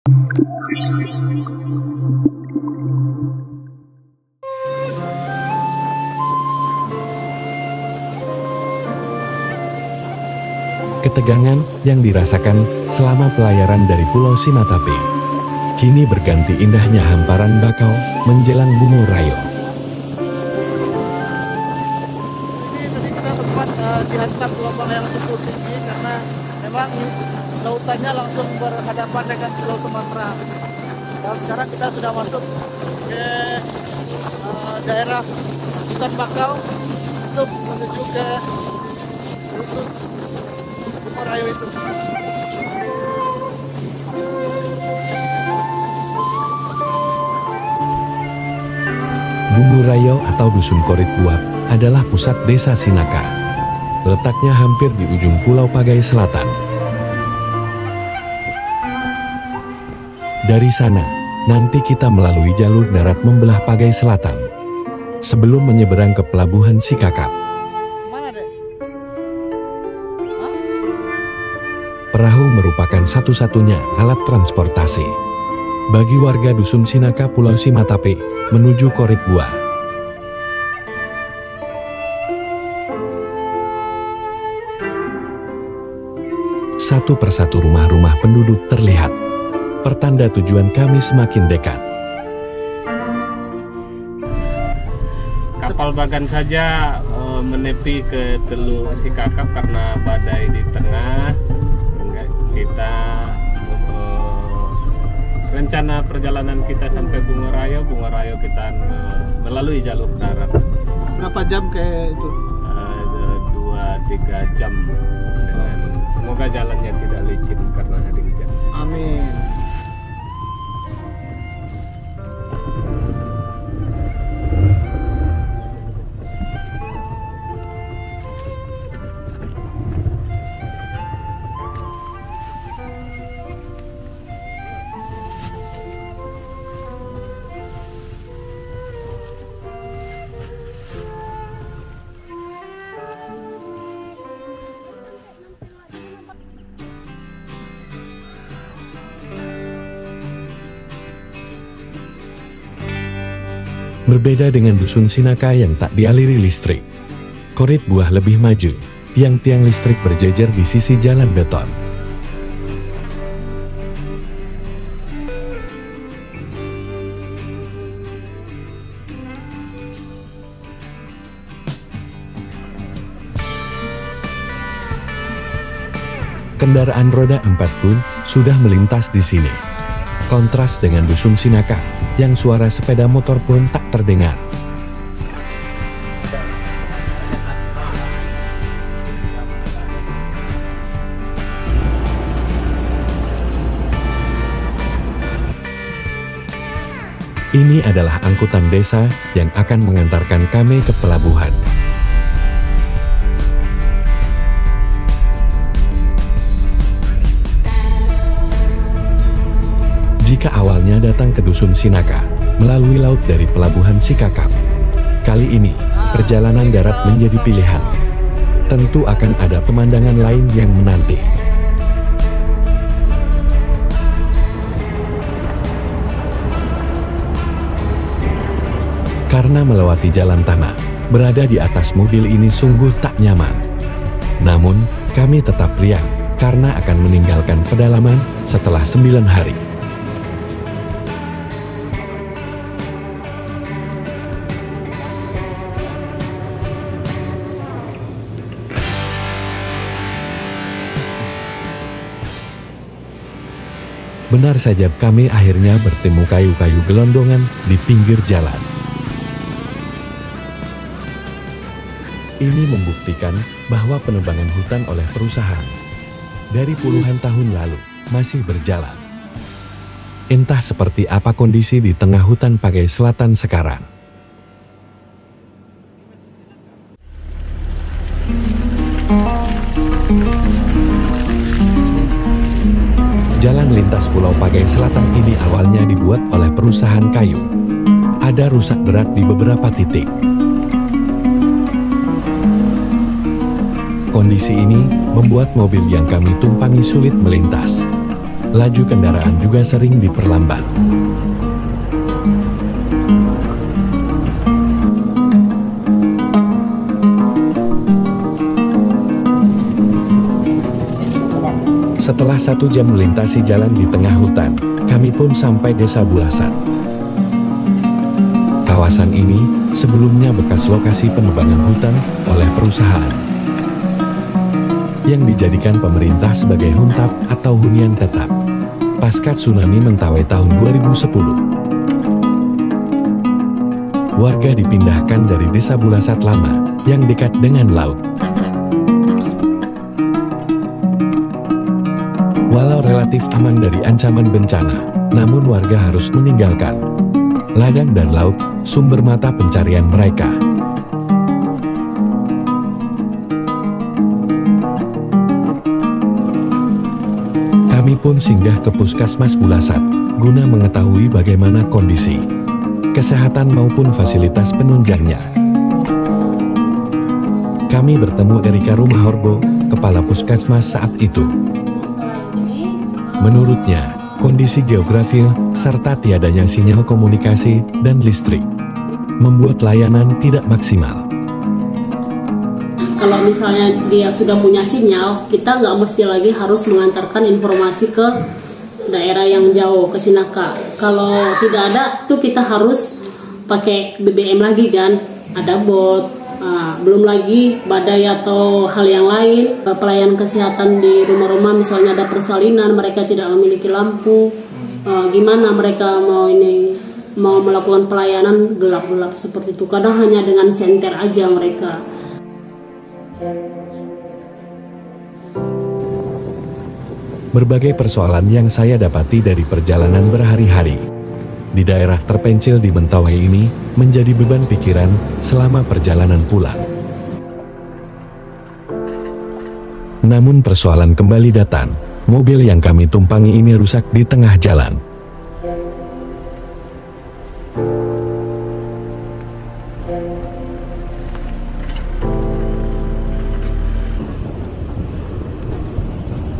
Ketegangan yang dirasakan selama pelayaran dari Pulau Simatape kini berganti indahnya hamparan bakau menjelang Bungo Rayo. Ini tadi kita sempat dihantam gelombang yang cukup tinggi karena memang lautannya langsung berhadapan dengan Pulau Sumatera. Dan sekarang kita sudah masuk ke daerah hutan bakau untuk menuju ke rusun Bungo Rayo itu. Bungo Rayo atau Dusun Korit Buah adalah pusat desa Sinaka. Letaknya hampir di ujung Pulau Pagai Selatan. Dari sana, nanti kita melalui jalur darat membelah Pagai Selatan sebelum menyeberang ke Pelabuhan Sikakap. Mana, Dek? Perahu merupakan satu-satunya alat transportasi bagi warga Dusun Sinaka Pulau Simatape menuju Korit Buah. Satu persatu rumah-rumah penduduk terlihat. Pertanda tujuan kami semakin dekat. Kapal Bagan saja menepi ke Teluk Sikakap karena badai di tengah. Kita rencana perjalanan kita sampai Bungo Rayo kita melalui jalur darat. Berapa jam kayak itu? 2-3 jam. Semoga jalannya tidak licin karena hari hujan. Amin. Berbeda dengan Dusun Sinaka yang tak dialiri listrik, Korit Buah lebih maju. Tiang-tiang listrik berjejer di sisi jalan beton. Kendaraan roda 4 pun sudah melintas di sini. Kontras dengan Dusun Sinaka, yang suara sepeda motor pun tak terdengar. Ini adalah angkutan desa yang akan mengantarkan kami ke pelabuhan. Jika awalnya datang ke Dusun Sinaka melalui laut dari Pelabuhan Sikakap, kali ini perjalanan darat menjadi pilihan. Tentu akan ada pemandangan lain yang menanti. Karena melewati jalan tanah, berada di atas mobil ini sungguh tak nyaman. Namun, kami tetap riang karena akan meninggalkan pedalaman setelah 9 hari. Benar saja, kami akhirnya bertemu kayu-kayu gelondongan di pinggir jalan. Ini membuktikan bahwa penebangan hutan oleh perusahaan dari puluhan tahun lalu masih berjalan. Entah seperti apa kondisi di tengah hutan Pagai Selatan sekarang. Jalan lintas Pulau Pagai Selatan ini awalnya dibuat oleh perusahaan kayu. Ada rusak berat di beberapa titik. Kondisi ini membuat mobil yang kami tumpangi sulit melintas. laju kendaraan juga sering diperlambat. Setelah 1 jam melintasi jalan di tengah hutan, kami pun sampai Desa Bulasan. Kawasan ini sebelumnya bekas lokasi penebangan hutan oleh perusahaan yang dijadikan pemerintah sebagai huntap atau hunian tetap pasca tsunami Mentawai tahun 2010. Warga dipindahkan dari Desa Bulasat Lama yang dekat dengan laut. Walau relatif aman dari ancaman bencana, namun warga harus meninggalkan ladang dan laut, sumber mata pencarian mereka. Kami pun singgah ke Puskesmas Bulasat, guna mengetahui bagaimana kondisi kesehatan maupun fasilitas penunjangnya. Kami bertemu Erika Rumahorgo, Kepala Puskesmas saat itu. Menurutnya, kondisi geografi serta tiadanya sinyal komunikasi dan listrik membuat layanan tidak maksimal. Kalau misalnya dia sudah punya sinyal, kita nggak mesti lagi harus mengantarkan informasi ke daerah yang jauh, ke Sinaka. Kalau tidak ada, tuh kita harus pakai BBM lagi kan, ada bot. Belum lagi badai atau hal yang lain, pelayanan kesehatan di rumah-rumah misalnya ada persalinan, mereka tidak memiliki lampu, gimana mereka mau melakukan pelayanan gelap-gelap seperti itu, kadang hanya dengan senter aja mereka. Berbagai persoalan yang saya dapati dari perjalanan berhari-hari di daerah terpencil di Mentawai ini menjadi beban pikiran selama perjalanan pulang. Namun persoalan kembali datang, mobil yang kami tumpangi ini rusak di tengah jalan.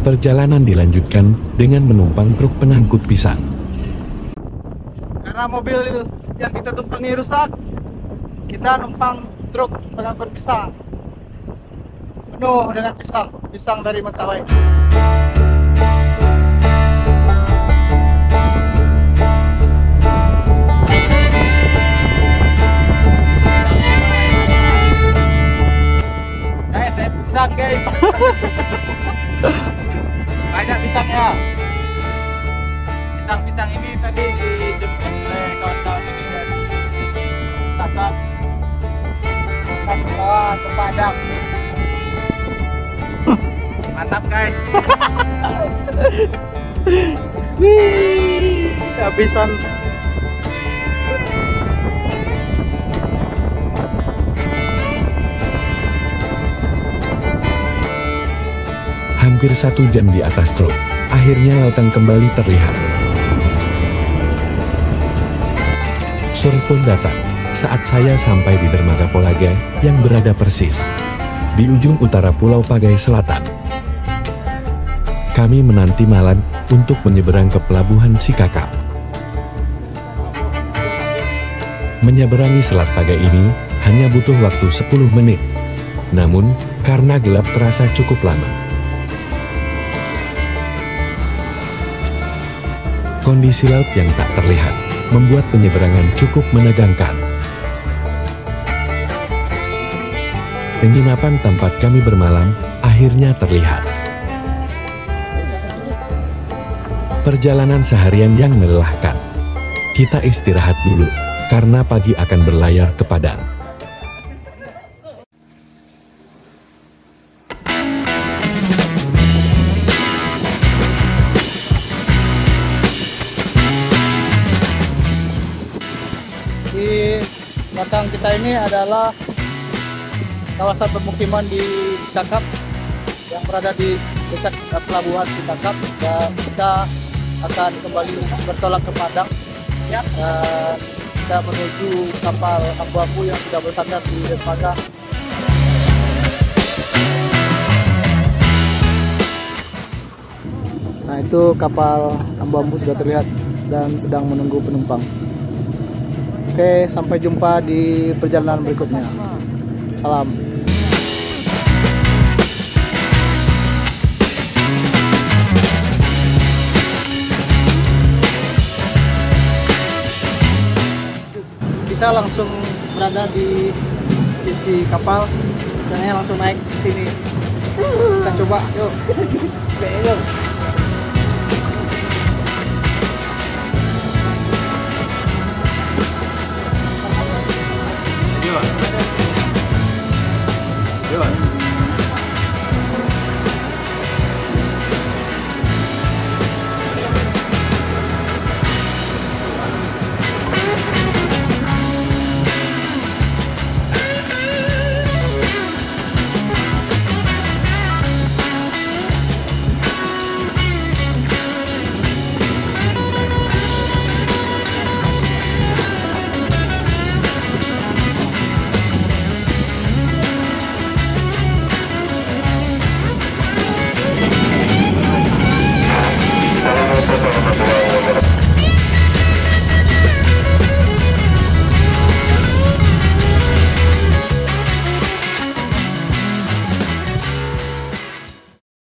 Perjalanan dilanjutkan dengan menumpang truk pengangkut pisang. Karena mobil yang kita tumpangi rusak, kita numpang truk pengangkut pisang penuh dengan pisang dari Mentawai. Guys, naik pisang guys. Banyak pisangnya. Pisang-pisang ini tadi dijemput oleh kawan-kawan ini dari Takak bawa ke Padang. Mantap guys. Wih, habisan. Hampir 1 jam di atas truk, akhirnya lautan kembali terlihat. Sore pun datang saat saya sampai di dermaga Polaga yang berada persis di ujung utara Pulau Pagai Selatan. Kami menanti malam untuk menyeberang ke Pelabuhan Sikakap. Menyeberangi Selat Pagai ini hanya butuh waktu 10 menit. Namun, karena gelap terasa cukup lama. Kondisi laut yang tak terlihat membuat penyeberangan cukup menegangkan. Penginapan tempat kami bermalam akhirnya terlihat. Perjalanan seharian yang melelahkan. Kita istirahat dulu, karena pagi akan berlayar ke Padang. Di belakang kita ini adalah kawasan permukiman di Sikakap yang berada di dekat pelabuhan Sikakap, dan kita akan kembali bertolak ke Padang dan kita menuju kapal abu-abu yang sudah bersandar di dermaga. Nah, Nah, itu kapal ambu-ambu sudah terlihat dan sedang menunggu penumpang. Oke, sampai jumpa di perjalanan berikutnya. Salam. Kita langsung berada di sisi kapal, dan langsung naik ke sini. Kita coba, yuk. Oke, yuk.